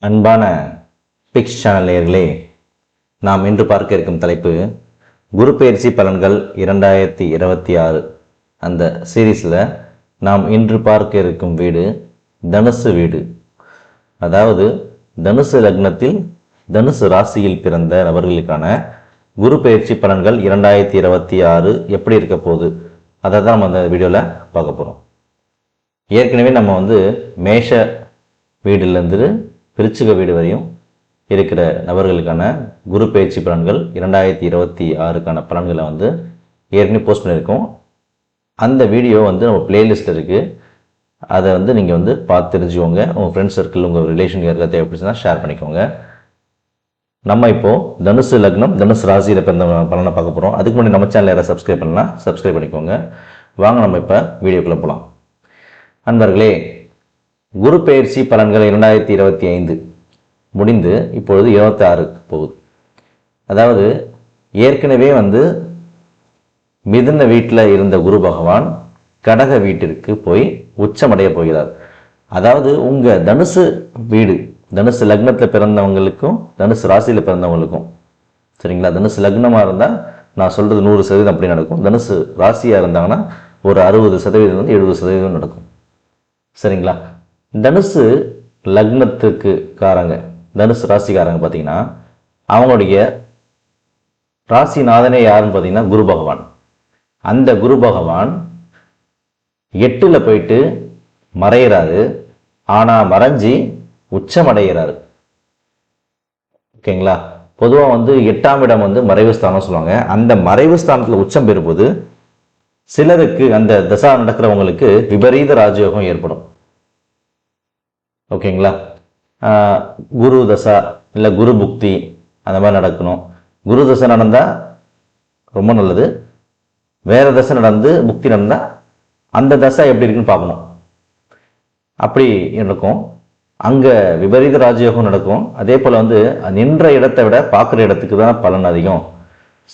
அன்பான fix channel நேயர்களே, நாம் இன்று பார்க்க இருக்கும் தலைப்பு குரு பெயர்ச்சி பலன்கள் 2026. அந்த சீரீஸில் நாம் இன்று பார்க்க இருக்கும் வீடு தனுசு வீடு. அதாவது தனுசு லக்னத்தில் தனுசு ராசியில் பிறந்த நபர்களுக்கான குரு பெயர்ச்சி பலன்கள் 2026 எப்படி இருக்க போகுது, அதை தான் நம்ம அந்த வீடியோவில் பார்க்க போகிறோம். ஏற்கனவே நம்ம மேஷ வீடுலேருந்து விருச்சிக வீடு வரையும் இருக்கிற நபர்களுக்கான குரு பெயர்ச்சி பலன்கள் 2026க்கான பலன்களை ஏற்கனவே போஸ்ட் பண்ணியிருக்கோம். அந்த வீடியோ நம்ம பிளேலிஸ்ட்டில் இருக்குது. அதை நீங்கள் பார்த்து தெரிஞ்சுக்கோங்க. உங்கள் ஃப்ரெண்ட்ஸ் சர்க்கிள், உங்கள் ரிலேஷன் யாருக்காவது தேவைப்படுச்சுன்னா ஷேர் பண்ணிக்கோங்க. நம்ம இப்போது தனுசு லக்னம் தனுசு ராசியில் பிறந்த பலனை பார்க்க போகிறோம். அதுக்கு முன்னாடி நம்ம சேனல் யாராவது சப்ஸ்கிரைப் பண்ணலாம், சப்ஸ்கிரைப் பண்ணிக்கோங்க. வாங்க நம்ம இப்போ வீடியோக்குள்ளே போகலாம். நண்பர்களே, குரு பெயர்ச்சி பலன்கள் 2025 முடிந்து இப்பொழுது 26 போகுது. அதாவது ஏற்கனவே மிதுன வீட்டில் இருந்த குரு பகவான் கடக வீட்டிற்கு போய் உச்சமடைய போகிறார். அதாவது உங்கள் தனுசு வீடு, தனுசு லக்னத்தில் பிறந்தவங்களுக்கும் தனுசு ராசியில் பிறந்தவங்களுக்கும், சரிங்களா? தனுசு லக்னமாக இருந்தால் நான் சொல்கிறது 100% அப்படி நடக்கும். தனுசு ராசியாக இருந்தாங்கன்னா ஒரு 60% 70% நடக்கும், சரிங்களா? தனுசு லக்னத்துக்கு காரங்க, தனுசு ராசிக்காரங்க பார்த்தீங்கன்னா அவங்களுடைய ராசிநாதனே யாருன்னு பார்த்தீங்கன்னா குரு பகவான். அந்த குரு பகவான் 8ல் போயிட்டு மறைகிறாரு. ஆனால் மறைஞ்சி உச்சமடைகிறாரு. ஓகேங்களா? பொதுவாக 8ஆம் இடம் மறைவு ஸ்தானம் சொல்லுவாங்க. அந்த மறைவு ஸ்தானத்தில் உச்சம் பெறும்போது சிலருக்கு அந்த தசா நடக்கிறவங்களுக்கு விபரீத ராஜயோகம் ஏற்படும். ஓகேங்களா? குரு தசா இல்லை குரு புக்தி அந்த மாதிரி நடக்கணும். குரு தசை நடந்தால் ரொம்ப நல்லது. வேறு தசை நடந்து புக்தி நடந்தால் அந்த தசை எப்படி இருக்குன்னு பார்க்கணும். அப்படி நடக்கும். அங்கே விபரீத ராஜயோகம் நடக்கும். அதே போல் நின்ற இடத்தை விட பார்க்குற இடத்துக்கு தான் பலன் அதிகம்.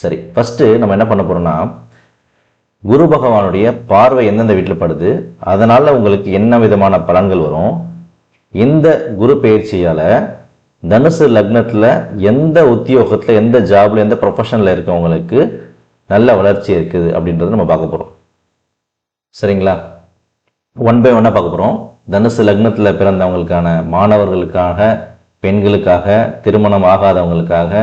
சரி, ஃபஸ்ட்டு நம்ம என்ன பண்ண போகிறோம்னா, குரு பகவானுடைய பார்வை எந்தெந்த வீட்டில் படுது, அதனால் உங்களுக்கு என்ன விதமான பலன்கள் வரும், இந்த குரு பெயர்ச்சியால் தனுசு லக்னத்தில் எந்த உத்தியோகத்தில், எந்த ஜாப்ல, எந்த ப்ரொஃபஷனில் இருக்கவங்களுக்கு நல்ல வளர்ச்சி இருக்குது அப்படின்றத நம்ம பார்க்க போகிறோம். சரிங்களா? 1 by 1 பார்க்க போகிறோம். தனுசு லக்னத்தில் பிறந்தவங்களுக்கான, மாணவர்களுக்காக, பெண்களுக்காக, திருமணம் ஆகாதவங்களுக்காக,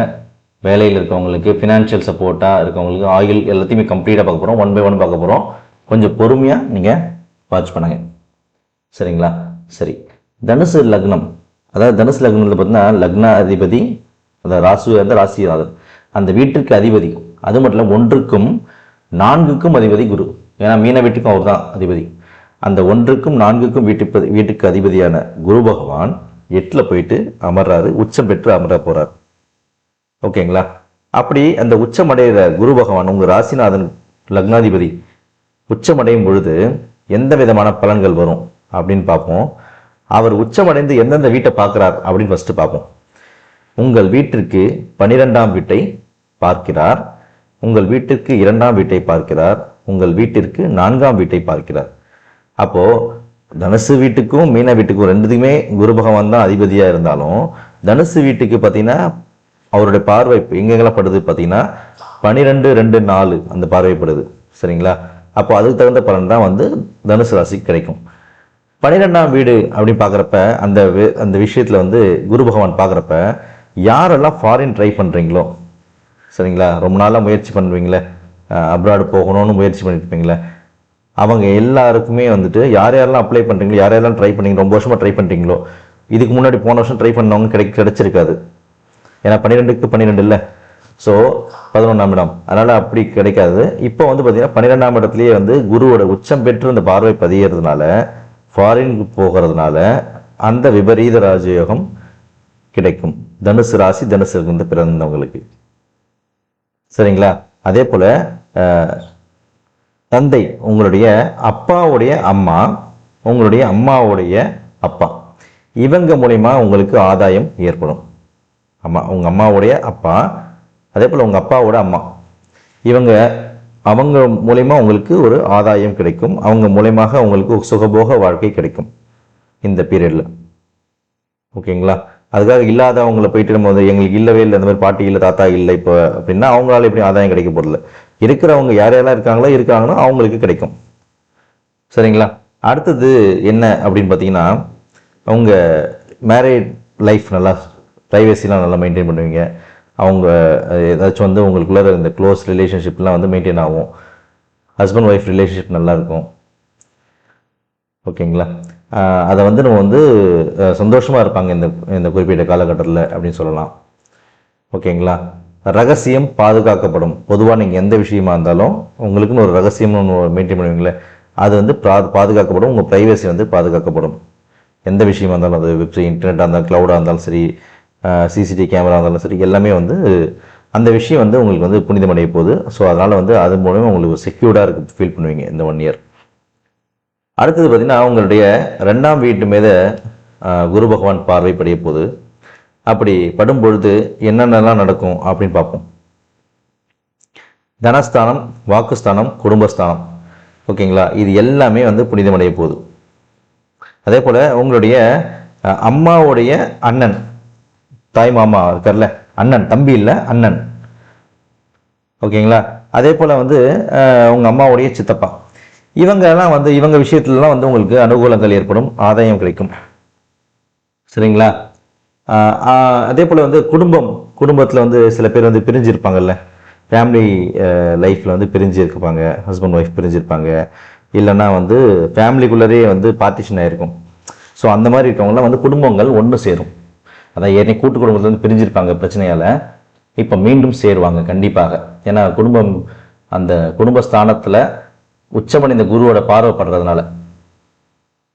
வேலையில் இருக்கவங்களுக்கு, ஃபினான்ஷியல் சப்போர்ட்டாக இருக்கவங்களுக்கு, ஆயில் எல்லாத்தையுமே கம்ப்ளீட்டாக பார்க்க போகிறோம். 1 by 1 பார்க்க போகிறோம். கொஞ்சம் பொறுமையாக நீங்கள் வாட்ச் பண்ணுங்க, சரிங்களா? சரி, தனுசு லக்னம், அதாவது தனுசு லக்னத்தில் பார்த்தீங்கன்னா லக்ன அதிபதி, அதாவது ராசிநாதன், அந்த வீட்டிற்கு அதிபதி. அது மட்டும் இல்லை, 1க்கும் 4க்கும் அதிபதி குரு. ஏன்னா மீன வீட்டுக்கும் அவர் தான் அதிபதி. அந்த 1க்கும் 4க்கும் வீட்டுக்கு அதிபதியான குரு பகவான் 8ல் போயிட்டு அமர்றாரு, உச்சம் பெற்று அமர போறார். ஓகேங்களா? அப்படி அந்த உச்சமடைகிற குரு பகவான், உங்கள் ராசிநாதன் லக்னாதிபதி உச்சமடையும் பொழுது எந்த விதமான பலன்கள் வரும் அப்படின்னு பார்ப்போம். அவர் உச்சமடைந்து எந்தெந்த வீட்டை பார்க்கிறார் அப்படின்னு ஃபர்ஸ்ட் பார்ப்போம். உங்கள் வீட்டிற்கு 12ஆம் வீட்டை பார்க்கிறார், உங்கள் வீட்டிற்கு 2ஆம் வீட்டை பார்க்கிறார், உங்கள் வீட்டிற்கு 4ஆம் வீட்டை பார்க்கிறார். அப்போ தனுசு வீட்டுக்கும் மீன வீட்டுக்கும் ரெண்டுத்துக்குமே குரு பகவான் தான் அதிபதியா இருந்தாலும், தனுசு வீட்டுக்கு பார்த்தீங்கன்னா அவருடைய பார்வை எங்கெங்கெல்லாம் படுது பார்த்தீங்கன்னா 12, 2, 4 அந்த பார்வைப்படுது, சரிங்களா? அப்போ அதுக்கு தகுந்த பலன் தான் தனுசு ராசிக்கு கிடைக்கும். 12ஆம் வீடு அப்படின்னு பார்க்குறப்ப அந்த விஷயத்தில் குரு பகவான் பார்க்குறப்ப யாரெல்லாம் ஃபாரின் ட்ரை பண்ணுறீங்களோ, சரிங்களா, ரொம்ப நாளாக முயற்சி பண்ணுவீங்களே, அப்ராடு போகணும்னு முயற்சி பண்ணியிருப்பீங்களே, அவங்க எல்லாருக்குமே யார் யாரெல்லாம் அப்ளை பண்ணுறீங்களோ, யார் யாரெல்லாம் ட்ரை பண்ணீங்க, ரொம்ப வருஷமாக ட்ரை பண்ணுறீங்களோ, இதுக்கு முன்னாடி போன வருஷம் ட்ரை பண்ணவங்க கிடைச்சிருக்காது. ஏன்னா 12க்கு 12 இல்லை, ஸோ 11ஆம் இடம், அதனால் அப்படி கிடைக்காது. இப்போ பார்த்தீங்கன்னா 12ஆம் இடத்துலேயே குருவோட உச்சம் பெற்று அந்த பார்வை பதியறதுனால, ஃபாரினுக்கு போகிறதுனால அந்த விபரீத ராஜயோகம் கிடைக்கும் தனுசு ராசி, தனுசு பிறந்தவங்களுக்கு, சரிங்களா? அதே போல தந்தை, உங்களுடைய அப்பாவுடைய அம்மா, உங்களுடைய அம்மாவுடைய அப்பா, இவங்க மூலமா உங்களுக்கு ஆதாயம் ஏற்படும். உங்க அம்மாவுடைய அப்பா, அதே போல உங்க அப்பாவோட அம்மா, அவங்க மூலமா உங்களுக்கு ஒரு ஆதாயம் கிடைக்கும். அவங்க மூலமாக உங்களுக்கு சுகபோக வாழ்க்கை கிடைக்கும் இந்த பீரியட்ல. ஓகேங்களா? அதுக்காக இல்லாதவங்களை போயிட்டு நம்ம வந்து எங்களுக்கு இல்லவே இல்லை, இந்த மாதிரி பாட்டி இல்லை தாத்தா இல்லை இப்போ அப்படின்னா அவங்களால எப்படி ஆதாயம் கிடைக்க போதில்லை. இருக்கிறவங்க யார் யாரெல்லாம் இருக்காங்களோ அவங்களுக்கு கிடைக்கும். சரிங்களா? அடுத்தது என்ன அப்படின்னு பார்த்தீங்கன்னா, அவங்க மேரேஜ் லைஃப் நல்லா ப்ரைவசிலாம் நல்லா மெயின்டைன் பண்ணுவீங்க. அவங்க ஏதாச்சும் வந்து உங்களுக்குள்ள இந்த க்ளோஸ் ரிலேஷன்ஷிப்லாம் வந்து மெயின்டைன் ஆகும். ஹஸ்பண்ட் ஒய்ஃப் ரிலேஷன்ஷிப் நல்லா இருக்கும். ஓகேங்களா? அதை வந்து நம்ம வந்து சந்தோஷமாக இருப்பாங்க இந்த குறிப்பிட்ட காலகட்டத்தில் அப்படின்னு சொல்லலாம். ஓகேங்களா? ரகசியம் பாதுகாக்கப்படும். பொதுவாக நீங்கள் எந்த விஷயமா இருந்தாலும் உங்களுக்குன்னு ஒரு ரகசியம்னு ஒன்று மெயின்டைன் பண்ணுவீங்களே, அது வந்து பாதுகாக்கப்படும். உங்கள் ப்ரைவசி வந்து பாதுகாக்கப்படும். எந்த விஷயமா இருந்தாலும், அது வெப்சைட் இன்டர்நெட்டாக இருந்தாலும், க்ளவுடாக இருந்தாலும் சரி, சிசிடிவி கேமரா இருந்தாலும் சரி, எல்லாமே வந்து அந்த விஷயம் வந்து உங்களுக்கு வந்து புனிதமடைய போகுது. ஸோ அதனால் வந்து அது மூலமாக உங்களுக்கு செக்யூர்டாக இருக்கு ஃபீல் பண்ணுவீங்க இந்த 1 இயர். அடுத்தது பார்த்தீங்கன்னா, உங்களுடைய 2ஆம் வீட்டு மீது குரு பகவான் பார்வை படிய போகுது. அப்படி படும் பொழுது என்னென்னலாம் நடக்கும் அப்படின்னு பார்ப்போம். தனஸ்தானம், வாக்குஸ்தானம், குடும்பஸ்தானம். ஓகேங்களா? இது எல்லாமே வந்து புனிதமடைய போகுது. அதே போல் உங்களுடைய அம்மாவுடைய அண்ணன், தாய் மாமா இருக்கார்ல, அண்ணன், தம்பி இல்லை அண்ணன். ஓகேங்களா? அதே போல் வந்து உங்கள் அம்மாவுடைய சித்தப்பா, இவங்கெல்லாம் வந்து இவங்க விஷயத்துலலாம் வந்து உங்களுக்கு அனுகூலங்கள் ஏற்படும், ஆதாயம் கிடைக்கும். சரிங்களா? அதே போல் வந்து குடும்பத்தில் வந்து சில பேர் வந்து பிரிஞ்சிருப்பாங்கல்ல, ஃபேமிலி லைஃப்பில் வந்து பிரிஞ்சிருப்பாங்க, ஹஸ்பண்ட் ஒய்ஃப் பிரிஞ்சிருப்பாங்க, இல்லைன்னா வந்து ஃபேமிலிக்குள்ளரே வந்து பார்ட்டிஷன் ஆகிருக்கும். ஸோ அந்த மாதிரி இருக்கவங்களாம் வந்து குடும்பங்கள் ஒன்று சேரும். அதான் ஏற்கனவே கூட்டு குடும்பத்தில் வந்து பிரிஞ்சிருப்பாங்க பிரச்சனையால், இப்போ மீண்டும் சேருவாங்க கண்டிப்பாக. ஏன்னா அந்த குடும்பஸ்தானத்தில் உச்சமடைந்த குருவோட பார்வைப்படுறதுனால.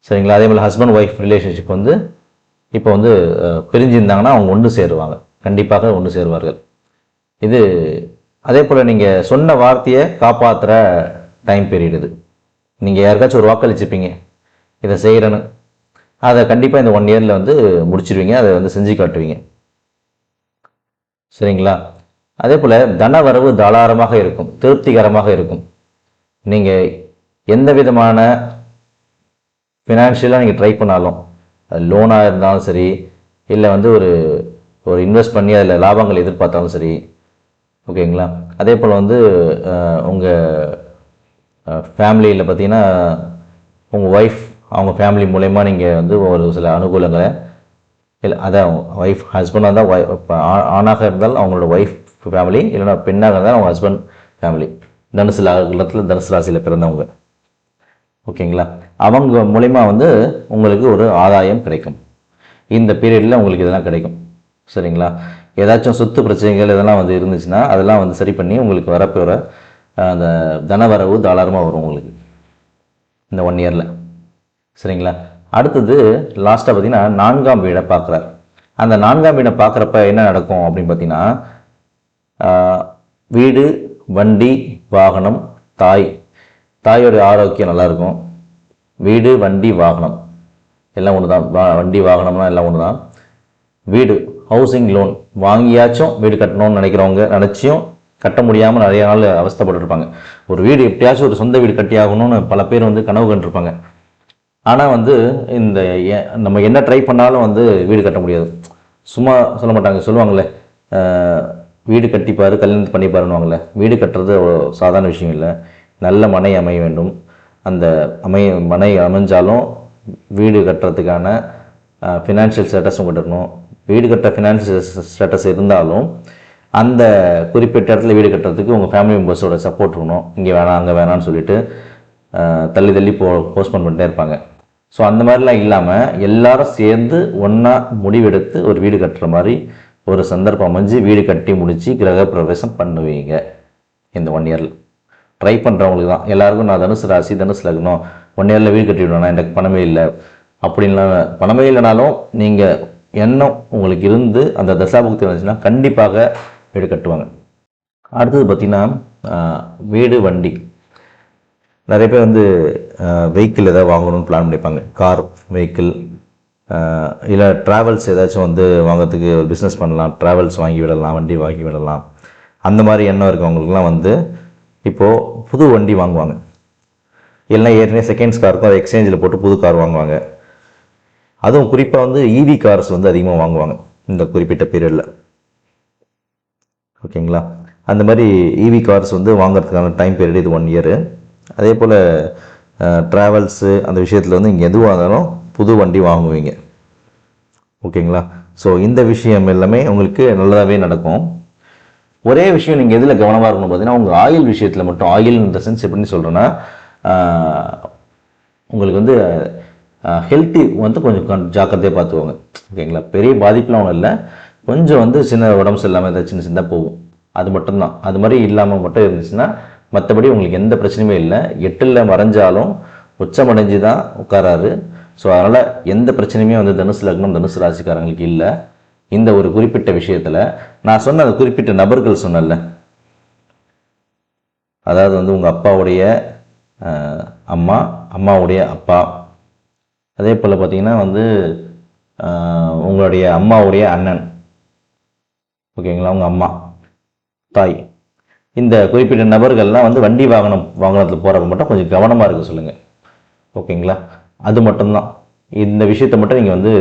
சரிங்களா? அதே மாதிரி ஹஸ்பண்ட் ஒய்ஃப் ரிலேஷன்ஷிப் வந்து இப்போ வந்து பிரிஞ்சிருந்தாங்கன்னா அவங்க ஒன்று சேருவாங்க, கண்டிப்பாக ஒன்று சேருவார்கள். இது அதே போல் நீங்கள் சொன்ன வார்த்தையை காப்பாற்றுற டைம் பீரியட் இது. நீங்கள் யாருக்காச்சும் ஒரு வாக்களிச்சுப்பீங்க, இதை செய்கிறேன்னு, அதை கண்டிப்பாக இந்த 1 இயரில் வந்து முடிச்சிருவீங்க, அதை வந்து செஞ்சு காட்டுவீங்க. சரிங்களா? அதே போல் தன வரவு தாராளமாக இருக்கும், திருப்திகரமாக இருக்கும். நீங்கள் எந்த விதமான ஃபினான்ஷியலாக நீங்கள் ட்ரை பண்ணாலும், லோனாக இருந்தாலும் சரி, இல்லை வந்து ஒரு இன்வெஸ்ட் பண்ணி அதில் லாபங்கள் எதிர்பார்த்தாலும் சரி. ஓகேங்களா? அதே போல் வந்து உங்கள் ஃபேமிலியில் பார்த்தீங்கன்னா உங்கள் ஒய்ஃப் அவங்க ஃபேமிலி மூலயமா நீங்கள் வந்து ஒரு சில அனுகூலங்களை, இல்லை அதான் ஒய்ஃப் ஹஸ்பண்டாக இருந்தால் ஆணாக இருந்தால் அவங்களோட ஒய்ஃப் ஃபேமிலி, இல்லைன்னா பெண்ணாக இருந்தால் அவங்க ஹஸ்பண்ட் ஃபேமிலி, தனுசு லக்னத்தில் தனுசு ராசியில் பிறந்தவங்க. ஓகேங்களா? அவங்க மூலயமா வந்து உங்களுக்கு ஒரு ஆதாயம் கிடைக்கும். இந்த பீரியடில் உங்களுக்கு இதெல்லாம் கிடைக்கும். சரிங்களா? ஏதாச்சும் சொத்து பிரச்சனைகள் இதெல்லாம் வந்து இருந்துச்சுன்னா அதெல்லாம் வந்து சரி பண்ணி உங்களுக்கு வரப்போகிற அந்த தனவரவு தாராளமாக வரும் உங்களுக்கு இந்த 1 இயரில். சரிங்களா? அடுத்தது லாஸ்ட்டாக பார்த்தீங்கன்னா 4ஆம் வீடை பார்க்குறார். அந்த 4ஆம் வீடை பார்க்குறப்ப என்ன நடக்கும் அப்படின்னு பார்த்தீங்கன்னா, வீடு, வண்டி, வாகனம், தாயோட ஆரோக்கியம் நல்லாயிருக்கும். வீடு, வண்டி, வாகனம் எல்லாம் ஒன்று தான். வண்டி வாகனம்லாம் எல்லாம் ஒன்று தான். வீடு, ஹவுசிங் லோன் வாங்கியாச்சும் வீடு கட்டணும்னு நினச்சியும் கட்ட முடியாமல் நிறைய நாள் அவஸ்தைப்பட்டுருப்பாங்க. ஒரு வீடு எப்படியாச்சும் ஒரு சொந்த வீடு கட்டி ஆகணும்னு பல பேர் வந்து கனவு கண்டிருப்பாங்க. ஆனால் வந்து நம்ம என்ன ட்ரை பண்ணாலும் வந்து வீடு கட்ட முடியாது. சும்மா சொல்ல மாட்டாங்க, சொல்லுவாங்களே வீடு கட்டிப்பார் கல்யாணம் பண்ணிப்பாருன்னுவாங்களே. வீடு கட்டுறது சாதாரண விஷயம் இல்லை. நல்ல மனை அமைய வேண்டும். அந்த மனை அமைஞ்சாலும் வீடு கட்டுறதுக்கான ஃபினான்ஷியல் ஸ்டேட்டஸ் உங்கள்கிட்ட இருக்கணும். வீடு கட்ட ஃபினான்ஷியல் ஸ்டேட்டஸ் இருந்தாலும் அந்த குறிப்பிட்ட இடத்துல வீடு கட்டுறதுக்கு உங்கள் ஃபேமிலி மெம்பர்ஸோட சப்போர்ட் இருக்கணும். இங்கே வேணாம் அங்கே வேணான்னு சொல்லிட்டு தள்ளி போஸ்ட்போன் பண்ணிட்டே இருப்பாங்க. ஸோ அந்த மாதிரிலாம் இல்லாமல் எல்லாரும் சேர்ந்து ஒன்றா முடிவெடுத்து ஒரு வீடு கட்டுற மாதிரி ஒரு சந்தர்ப்பம் அமைஞ்சு வீடு கட்டி முடித்து கிரக பிரவேசம் பண்ணுவீங்க இந்த 1 இயரில். ட்ரை பண்ணுறவங்களுக்கு தான். எல்லாருக்கும் நான் தனுசு ராசி தனுசு லக்னம் 1 இயரில் வீடு கட்டிவிடுவேன், எனக்கு பணமே இல்லை அப்படின்லாம். பணமே இல்லைனாலும் நீங்கள் எண்ணம் உங்களுக்கு இருந்து அந்த தசாபுக்தி வந்துச்சுன்னா கண்டிப்பாக வீடு கட்டுவாங்க. அடுத்தது பார்த்திங்கன்னா வீடு, வண்டி. நிறைய பேர் வந்து வெஹிக்கிள் எதாவது வாங்கணும்னு பிளான் பண்ணிப்பாங்க. கார், வெஹிக்கிள், இல்லை ட்ராவல்ஸ் ஏதாச்சும் வந்து வாங்கிறதுக்கு ஒரு பிஸ்னஸ் பண்ணலாம், ட்ராவல்ஸ் வாங்கி விடலாம், வண்டி வாங்கி விடலாம். அந்த மாதிரி எண்ணம் இருக்கவங்களுக்குலாம் வந்து இப்போது புது வண்டி வாங்குவாங்க. இல்லைனா ஏற்கனவே செகண்ட்ஸ் காருக்கும் அதை எக்ஸ்சேஞ்சில் போட்டு புது கார் வாங்குவாங்க. அதுவும் குறிப்பாக வந்து இவி கார்ஸ் வந்து அதிகமாக வாங்குவாங்க. இந்த குறிப்பிட்ட பீரியடில். ஓகேங்களா? அந்த மாதிரி இவி கார்ஸ் வந்து வாங்குறதுக்கான டைம் பீரியட் இது 1 இயரு. அதே போல் ட்ராவல்ஸு அந்த விஷயத்தில் வந்து இங்கே எதுவாக இருந்தாலும் புது வண்டி வாங்குவீங்க. ஓகேங்களா? ஸோ இந்த விஷயம் எல்லாமே உங்களுக்கு நல்லதாகவே நடக்கும். ஒரே விஷயம் நீங்கள் எதில் கவனமாக இருக்கணும் பார்த்தீங்கன்னா, உங்கள் ஆயில் விஷயத்தில் மட்டும். ஆயில் இந்த சென்ஸ் எப்படின்னு சொல்கிறேன்னா, உங்களுக்கு வந்து ஹெல்த்தி வந்து கொஞ்சம் ஜாக்கிரதையாக பார்த்துக்கோங்க. ஓகேங்களா? பெரிய பாதிப்புலாம் ஒன்றும் இல்லை, கொஞ்சம் வந்து சின்ன உடம்பு சரியில்லாமல் ஏதாவது சின்ன சின்னதாக போகும், அது மட்டும்தான். அது மாதிரி இல்லாமல் மட்டும் இருந்துச்சுன்னா மற்றபடி உங்களுக்கு எந்த பிரச்சனையுமே இல்லை. 8ல் மறைஞ்சாலும் உச்சமடைஞ்சு தான் உட்காராரு. ஸோ அதனால் எந்த பிரச்சனையுமே வந்து தனுசு லக்னம் தனுசு ராசிக்காரங்களுக்கு இல்லை. இந்த ஒரு குறிப்பிட்ட விஷயத்தில் நான் சொன்ன அந்த குறிப்பிட்ட நபர்கள் சொன்னல, அதாவது வந்து உங்கள் அப்பாவுடைய அம்மா, அம்மாவுடைய அப்பா, அதே போல் பார்த்தீங்கன்னா வந்து உங்களுடைய அம்மாவுடைய அண்ணன், ஓகேங்களா, உங்கள் அம்மா தாய், இந்த குறிப்பிட்ட நபர்கள்லாம் வந்து வண்டி வாகனத்தில் போகிறவங்க மட்டும் கொஞ்சம் கவனமாக இருக்க சொல்லுங்கள். ஓகேங்களா? அது மட்டும்தான். இந்த விஷயத்தை மட்டும் நீங்கள் வந்து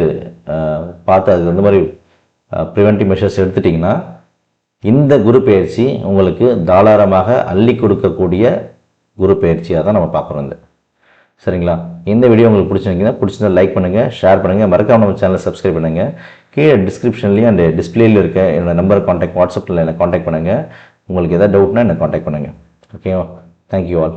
பார்த்து அது அந்த மாதிரி ப்ரிவென்டிவ் மெஷர்ஸ் எடுத்துட்டிங்கன்னா இந்த குரு பயிற்சி உங்களுக்கு தாராளமாக அள்ளி கொடுக்கக்கூடிய குரு பயிற்சியாக தான் நம்ம பார்க்குறோம். சரிங்களா? இந்த வீடியோ உங்களுக்கு பிடிச்சிருந்தா லைக் பண்ணுங்கள், ஷேர் பண்ணுங்கள், மறக்காம நம்ம சேனலை சப்ஸ்கிரைப் பண்ணுங்கள். கீழே டிஸ்கிரிப்ஷன்லேயும் அந்த டிஸ்பிளேயில் இருக்க என்னோட நம்பரை வாட்ஸ்அப்பில் என்னை காண்டாக்ட் பண்ணுங்கள். உங்களுக்கு எதாவது டவுட்னா என்னை காண்டாக்ட் பண்ணுங்கள். ஓகேவா? Thank you all.